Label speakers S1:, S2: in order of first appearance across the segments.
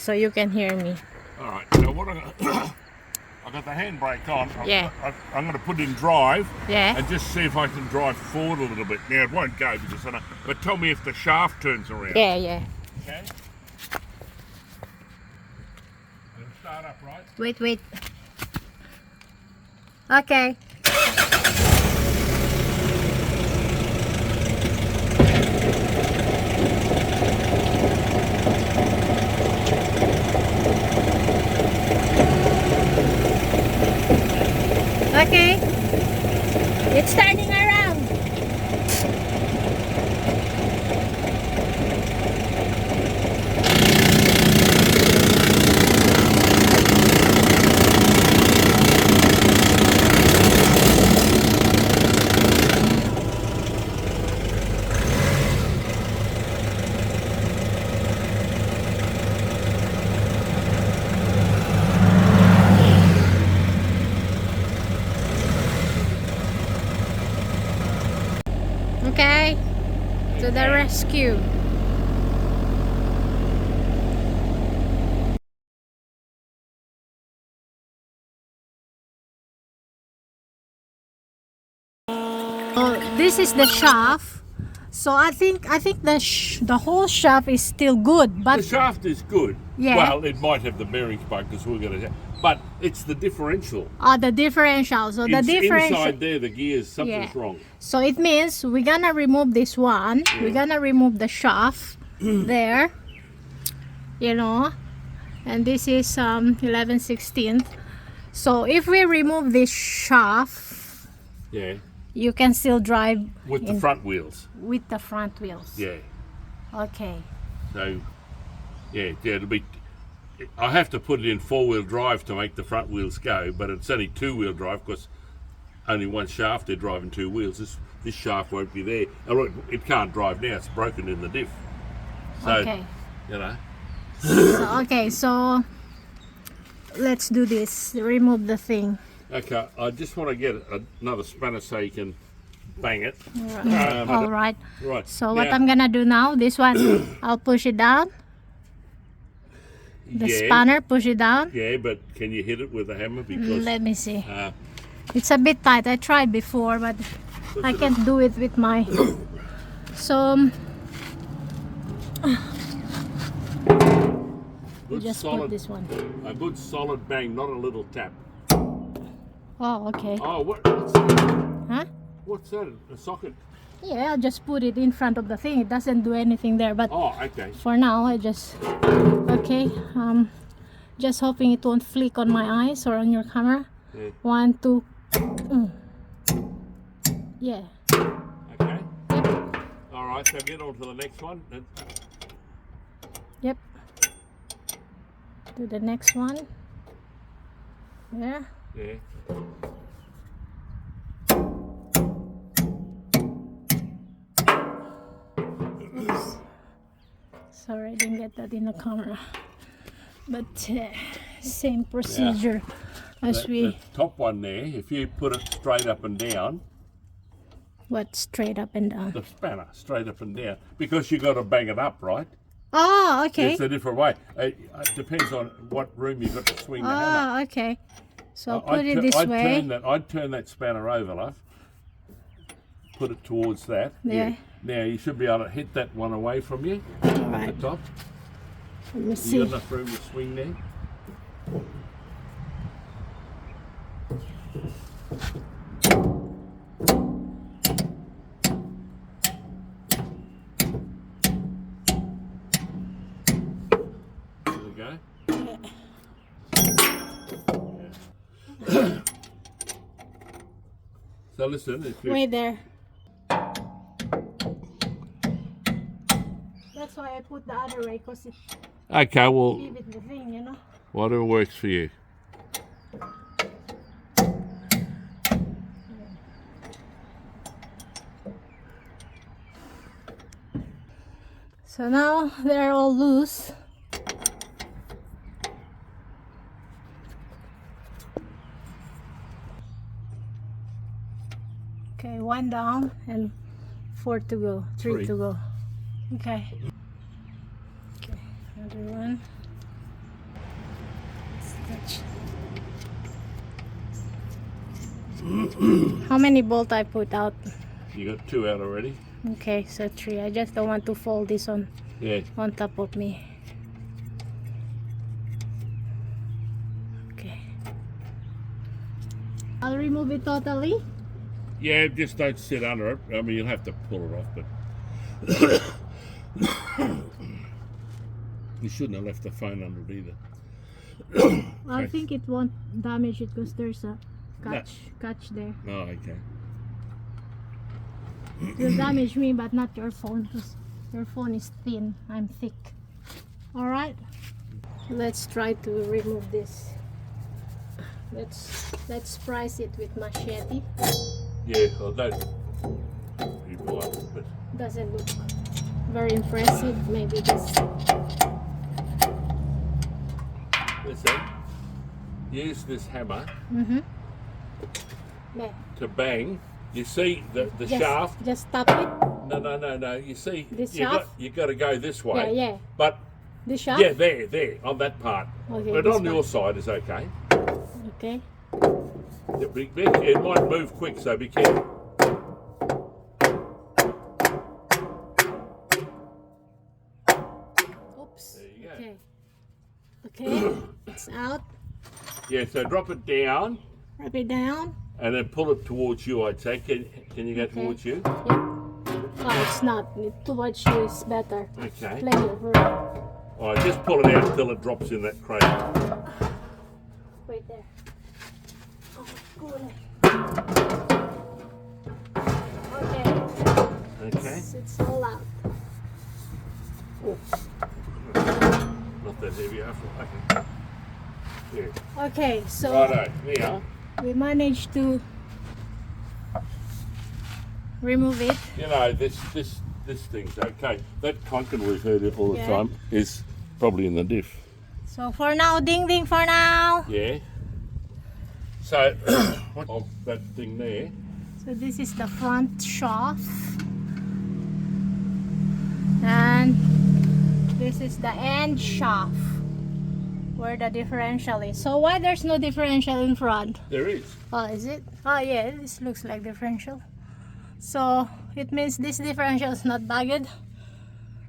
S1: so you can hear me.
S2: All right, so what I've got the handbrake on.
S1: Yeah.
S2: I'm going to put in drive.
S1: Yeah.
S2: And just see if I can drive forward a little bit. Now, it won't go because I know, but tell me if the shaft turns around.
S1: Yeah, yeah.
S2: Okay. It'll start up, right?
S1: Wait. Okay. Okay. It's turning around. Okay, to the rescue. Oh, this is the shaft. So I think the whole shaft is still good, but
S2: The shaft is good.
S1: Yeah.
S2: Well, it might have the bearings bug because we're going to, but it's the differential.
S1: the differential. So the differential.
S2: Inside there, the gears, something's
S1: Yeah.
S2: wrong.
S1: So it means we're gonna remove this one. We're gonna remove the shaft there, you know, and this is 11/16. So if we remove this shaft,
S2: Yeah.
S1: you can still drive
S2: With the front wheels.
S1: with the front wheels.
S2: Yeah.
S1: Okay.
S2: So, yeah, it'll be. I have to put it in four-wheel drive to make the front wheels go, but it's only two-wheel drive because only one shaft they're driving two wheels. This shaft won't be there. It can't drive now. It's broken in the diff. So,
S1: Okay.
S2: you know.
S1: So let's do this. Remove the thing.
S2: Okay, I just want to get another spanner so you can bang it.
S1: All right.
S2: Right.
S1: So what
S2: now-
S1: I'm gonna do now, this one, I'll push it down. The spanner, push it down.
S2: Yeah, but can you hit it with a hammer? Because
S1: Let me see.
S2: uh,
S1: It's a bit tight. I tried before, but I can't do it with my. So
S2: good
S1: just
S2: solid,
S1: put this one.
S2: a good solid bang, not a little tap.
S1: Oh, okay.
S2: Oh, what's that?
S1: Huh?
S2: What's that? A socket?
S1: Yeah, I'll just put it in front of the thing. It doesn't do anything there, but
S2: Oh, okay.
S1: for now, I just. Okay. Just hoping it won't flick on my eyes or on your camera.
S2: Yeah.
S1: 1, 2. Yeah.
S2: Okay. All right. So get on to the next one.
S1: Yep. To the next one. There.
S2: Yeah.
S1: Oops. Sorry, I didn't get that in the camera. But same procedure as
S2: The top one there. If you put it straight up and down,
S1: What, straight up and down?
S2: the spanner straight up and down, because you got to bang it up, right?
S1: Oh, okay.
S2: It's a different way. It depends on what room you've got to swing the hammer.
S1: Oh, okay. So put it this way.
S2: I'd turn that spanner over, love. Put it towards that.
S1: Yeah.
S2: Now you should be able to hit that one away from you
S1: All
S2: at
S1: right.
S2: the top.
S1: Let me
S2: You
S1: see.
S2: got enough room to swing there. There we go. Yeah. So listen, if you,
S1: Wait there. That's why I put the other way, because it
S2: okay, well,
S1: leave it the thing, you know.
S2: whatever works for you.
S1: So now they're all loose. Okay, 1 down and 4 to go, 3
S2: Three.
S1: to go. Okay. Okay, another one. much? How many bolt I put out?
S2: You got 2 out already?
S1: Okay, so 3. I just don't want to fold this on top of me. Okay. I'll remove it totally.
S2: Yeah, just don't sit under it. I mean, you'll have to pull it off, but you shouldn't have left the phone under it either.
S1: I think it won't damage it because there's a catch there.
S2: Oh, okay.
S1: It will damage me, but not your phone because your phone is thin. I'm thick. Alright, let's try to remove this. Let's price it with machete.
S2: Yeah, well, don't be blunt, but
S1: Doesn't look very impressive. Maybe this.
S2: listen, use this hammer
S1: There.
S2: to bang. You see the shaft?
S1: Just stop it.
S2: No. You see,
S1: This
S2: you
S1: shaft?
S2: got to go this way.
S1: Yeah.
S2: But
S1: The shaft.
S2: yeah, there, on that part.
S1: Okay,
S2: But
S1: this
S2: on your
S1: part.
S2: side is okay.
S1: Okay.
S2: It might move quick, so be careful.
S1: Oops.
S2: There you go.
S1: Okay. It's out.
S2: Yeah, so drop it down
S1: Wrap it down.
S2: and then pull it towards you, I'd say. Can you go towards you?
S1: Yeah. Oh, it's not. Towards you is better.
S2: Okay.
S1: Plenty of room.
S2: All right, just pull it out until it drops in that crate.
S1: Wait there. Oh, cool. Okay.
S2: Okay.
S1: It's all out.
S2: Not that heavy after. Okay. Yeah.
S1: Okay, so
S2: Righto, there.
S1: we managed to remove it.
S2: You know, this thing's okay. That conkin we've heard it all the
S1: Yeah.
S2: time is probably in the diff.
S1: So for now, ding ding for now.
S2: Yeah. So, of that thing there.
S1: So this is the front shaft. And this is the end shaft where the differential is. So why there's no differential in front?
S2: There is.
S1: Oh, is it? Oh yeah, this looks like differential. So it means this differential is not bugged.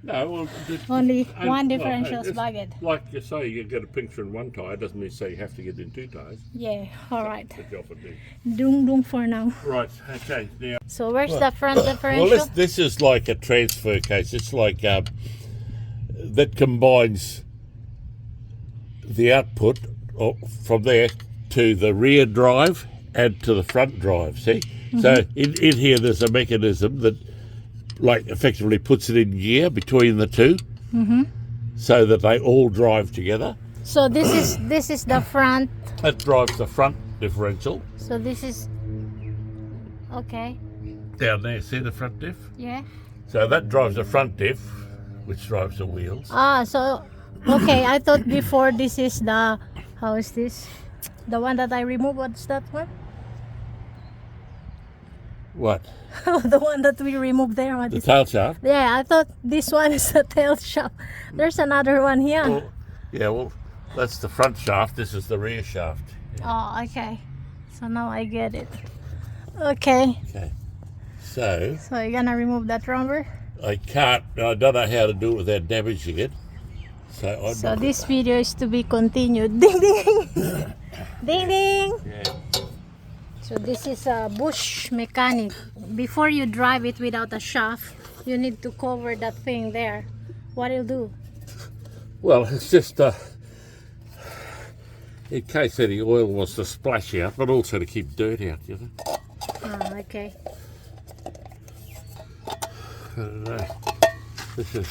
S2: No, well,
S1: Only
S2: and-
S1: one
S2: well,
S1: differential is
S2: it's
S1: bugged.
S2: Like you say, you get a puncture in one tyre, doesn't mean say you have to get in 2 tyres.
S1: Yeah, alright.
S2: The job would be.
S1: Dung dung for now.
S2: Right, okay, now.
S1: So where's the front differential?
S2: Well, this is like a transfer case. It's like that combines the output from there to the rear drive and to the front drive, see? So in here there's a mechanism that like effectively puts it in gear between the two so that they all drive together.
S1: So this is the front.
S2: That drives the front differential.
S1: So this is okay.
S2: Down there, see the front diff?
S1: Yeah.
S2: So that drives the front diff, which drives the wheels.
S1: Ah, so okay. I thought before this is the how is this? The one that I removed. What's that one?
S2: What?
S1: The one that we removed there. What
S2: The
S1: is
S2: tail shaft?
S1: Yeah, I thought this one is the tail shaft. There's another one here.
S2: Well, yeah, well, that's the front shaft. This is the rear shaft.
S1: Oh, okay. So now I get it. Okay.
S2: Okay. So
S1: So you're gonna remove that rubber.
S2: I don't know how to do it without damaging it.
S1: So this video is to be continued. Ding ding. Ding ding.
S2: Yeah.
S1: So this is a bush mechanic. Before you drive it without a shaft, you need to cover that thing there. What it'll do?
S2: Well, it's just in case any oil wants to splash out, but also to keep dirt out, you know.
S1: Oh, okay.
S2: I don't know. This is.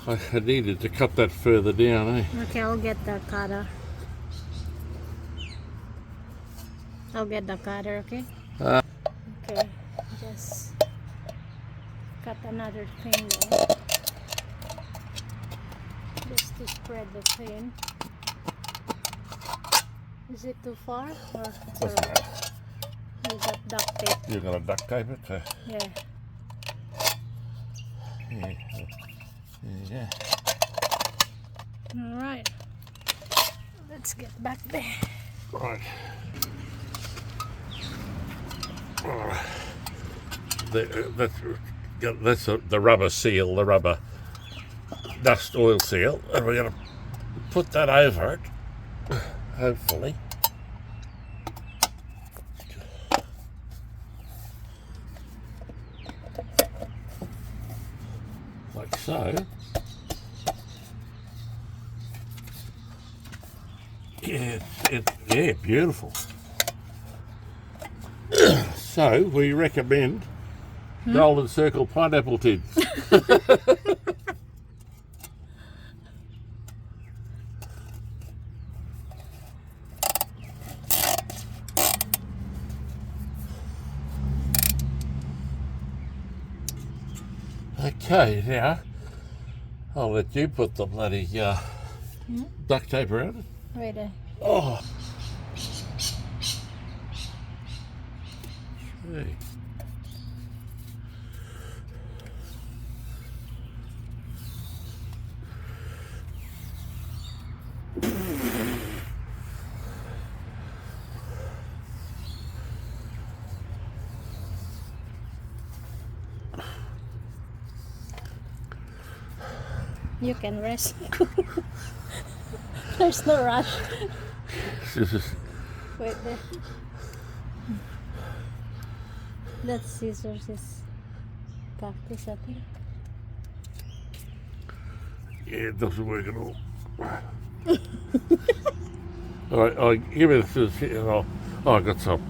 S2: I needed to cut that further down, eh?
S1: Okay, I'll get the cutter. I'll get the cutter, okay? Okay, just cut another thing there. Just to spread the thing. Is it too far? Or it's alright? You got duct tape.
S2: You're gonna duct tape it.
S1: Yeah.
S2: Yeah.
S1: Alright. Let's get back there.
S2: Right. That's the rubber seal, the rubber dust oil seal, and we're going to put that over it, hopefully. Like so. Yeah, beautiful. So we recommend Golden Circle pineapple tins. Okay, now I'll let you put the bloody duct tape around it.
S1: Right there.
S2: Oh. Hey.
S1: You can rest. There's no rush.
S2: This is
S1: Wait there. That scissors is practice, I think.
S2: yeah, it doesn't work at all. All right, I'll give it a scissors here. And I got some.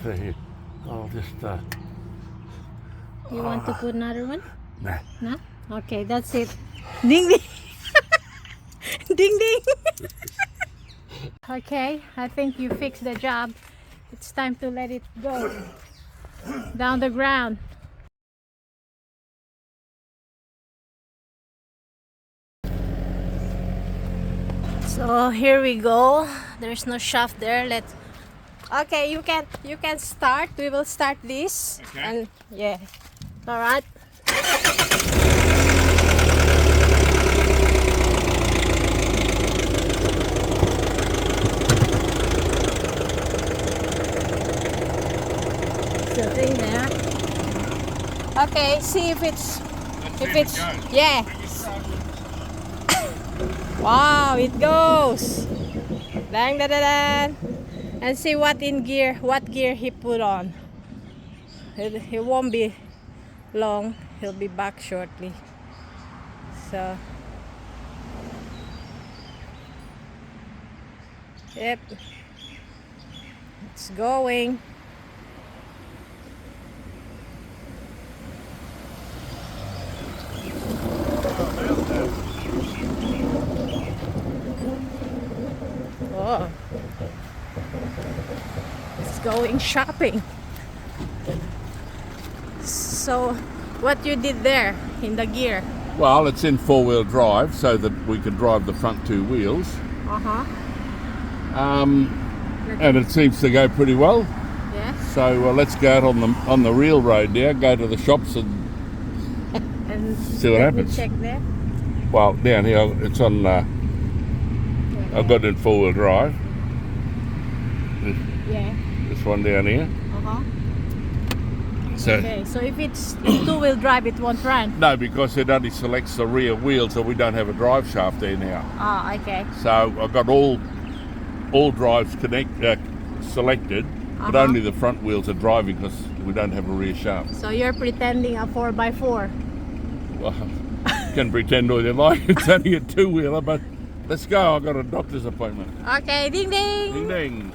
S2: There you. I'll just.
S1: You want to put another one?
S2: Nah.
S1: No? Okay, that's it. Ding ding. Ding ding. Okay, I think you fixed the job. It's time to let it go down the ground. So here we go. There's no shaft there. Let's. Okay, you can start. We will start this.
S2: Okay.
S1: And yeah. All right. The thing there. Okay, see if it's yeah. Wow, it goes. Dang da da da. And see what gear he put on. It won't be long. He'll be back shortly. So yep. It's going. Oh, it's going shopping. So, what you did there in the gear?
S2: Well, it's in four-wheel drive so that we can drive the front two wheels. And it seems to go pretty well.
S1: Yeah.
S2: So let's go out on the real road now. Go to the shops and
S1: And
S2: see what
S1: let me
S2: happens.
S1: check there.
S2: Well, down here it's on. I've got it in four-wheel drive.
S1: Yeah.
S2: This one down here. So
S1: Okay. So if it's two-wheel drive, it won't run.
S2: no, because it only selects the rear wheel, so we don't have a drive shaft there now.
S1: Ah, okay.
S2: So I've got all drives selected, but only the front wheels are driving because we don't have a rear shaft.
S1: So you're pretending a 4x4.
S2: Well, can pretend all you like. It's only a two-wheeler, but let's go. I've got a doctor's appointment.
S1: Okay. Ding ding.
S2: Ding ding.